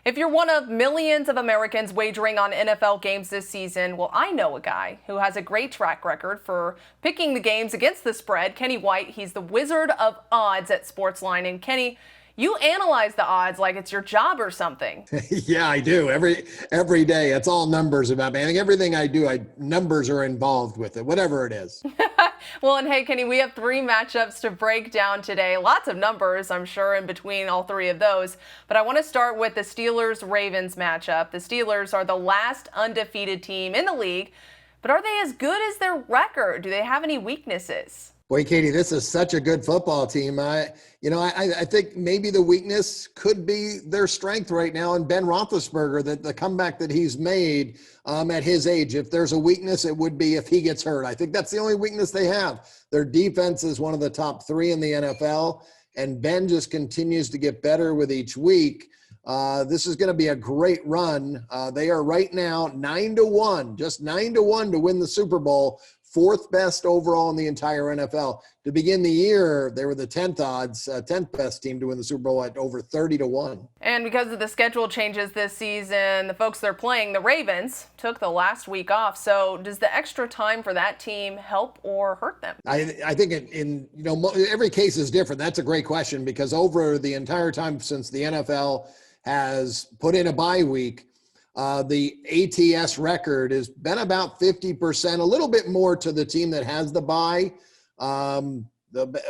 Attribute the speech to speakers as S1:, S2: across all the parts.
S1: If you're one of millions of Americans wagering on NFL games this season, well, I know a guy who has a great track record for picking the games against the spread. Kenny White, he's the wizard of odds at SportsLine. And Kenny, you analyze the odds like it's your job or something.
S2: Yeah, I do. Every day. It's all numbers about me. I think everything I do, numbers are involved with it, whatever it is.
S1: Well, and hey, Kenny, we have three matchups to break down today. Lots of numbers, I'm sure, in between all three of those. But I want to start with the Steelers-Ravens matchup. The Steelers are the last undefeated team in the league. But are they as good as their record? Do they have any weaknesses?
S2: Boy, Katie, this is such a good football team. I think maybe the weakness could be their strength right now, and Ben Roethlisberger, that the comeback that he's made at his age. If there's a weakness, it would be if he gets hurt. I think that's the only weakness they have. Their defense is one of the top three in the NFL, and Ben just continues to get better with each week. This is going to be a great run. They are right now 9-1, just 9-1 to win the Super Bowl. Fourth best overall in the entire NFL. To begin the year, they were the 10th best team to win the Super Bowl at over 30-1.
S1: And because of the schedule changes this season, the folks they're playing, the Ravens, took the last week off. So does the extra time for that team help or hurt them?
S2: I think in every case is different. That's a great question, because over the entire time since the NFL has put in a bye week, the ATS record has been about 50%, a little bit more to the team that has the bye,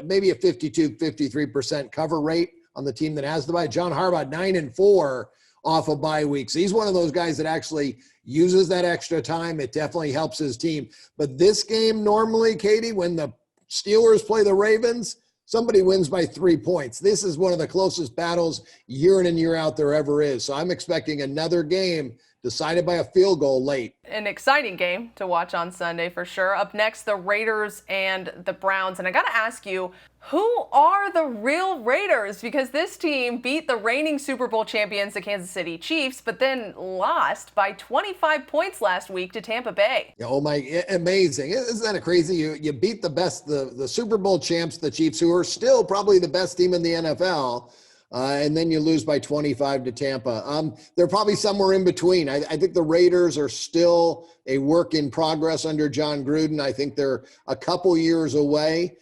S2: maybe a 53% cover rate on the team that has the bye. John Harbaugh, 9-4 off of bye weeks. He's one of those guys that actually uses that extra time. It definitely helps his team. But this game normally, Katie, when the Steelers play the Ravens, somebody wins by 3 points. This is one of the closest battles year in and year out there ever is. So I'm expecting another game decided by a field goal late.
S1: An exciting game to watch on Sunday for sure. Up next, the Raiders and the Browns. And I got to ask you, who are the real Raiders? Because this team beat the reigning Super Bowl champions, the Kansas City Chiefs, but then lost by 25 points last week to Tampa Bay.
S2: Oh my, amazing. Isn't that crazy? You beat the Super Bowl champs, the Chiefs, who are still probably the best team in the NFL. And then you lose by 25 to Tampa. They're probably somewhere in between. I think the Raiders are still a work in progress under John Gruden. I think they're a couple years away.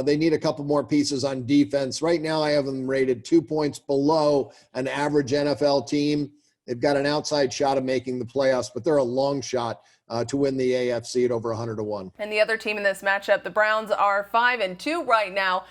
S2: They need a couple more pieces on defense. Right now, I have them rated 2 points below an average NFL team. They've got an outside shot of making the playoffs, but they're a long shot to win the AFC at over 100-1.
S1: And the other team in this matchup, the Browns, are 5-2 right now.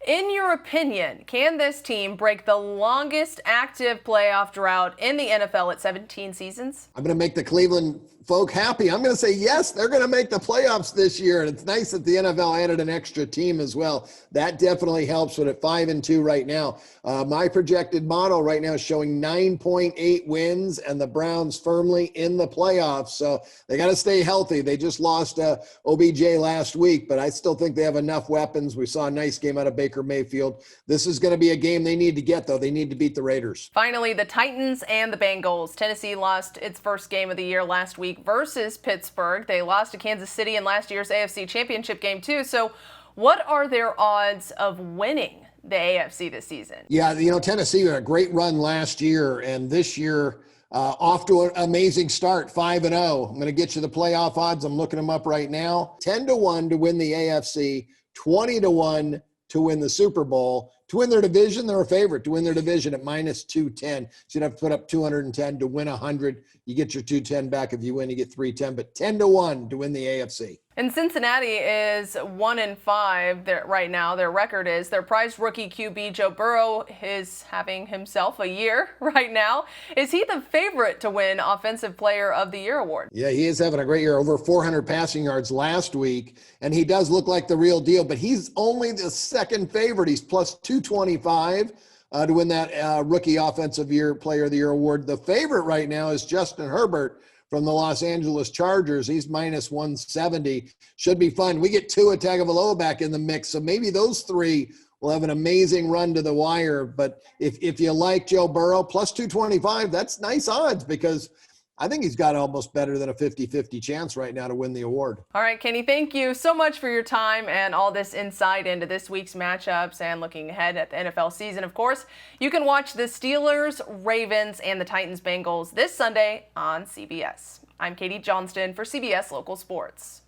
S1: In your opinion, can this team break the longest active playoff drought in the NFL at 17 seasons?
S2: I'm going to make the Cleveland folk happy. I'm going to say, yes, they're going to make the playoffs this year. And it's nice that the NFL added an extra team as well. That definitely helps with it 5-2 right now. My projected model right now is showing 9.8 wins and the Browns firmly in the playoffs. So they got to stay healthy. They just lost OBJ last week, but I still think they have enough weapons. We saw a nice game out of Baker Mayfield. This is going to be a game they need to get, though. They need to beat the Raiders.
S1: Finally, the Titans and the Bengals. Tennessee lost its first game of the year last week versus Pittsburgh. They lost to Kansas City in last year's AFC Championship game, too. So what are their odds of winning the AFC this season?
S2: Yeah, Tennessee had a great run last year, and this year off to an amazing start, 5-0. I'm going to get you the playoff odds. I'm looking them up right now. 10-1 to win the AFC, 20-1 to win the Super Bowl. To win their division, they're a favorite to win their division at -210. So you'd have to put up 210 to win 100. You get your 210 back. If you win, you get 310. But 10-1 to win the AFC.
S1: And Cincinnati is 1-5 right now. Their record is. Their prized rookie QB, Joe Burrow, is having himself a year right now. Is he the favorite to win Offensive Player of the Year award?
S2: Yeah, he is having a great year. Over 400 passing yards last week. And he does look like the real deal. But he's only the second favorite. He's plus 225 to win that Rookie Offensive Player of the Year award. The favorite right now is Justin Herbert from the Los Angeles Chargers. He's -170. Should be fun. We get Tua Tagovailoa back in the mix, so maybe those three will have an amazing run to the wire. But if you like Joe Burrow, plus 225, that's nice odds, because I think he's got almost better than a 50-50 chance right now to win the award.
S1: All right, Kenny, thank you so much for your time and all this insight into this week's matchups and looking ahead at the NFL season. Of course, you can watch the Steelers, Ravens, and the Titans Bengals this Sunday on CBS. I'm Katie Johnston for CBS Local Sports.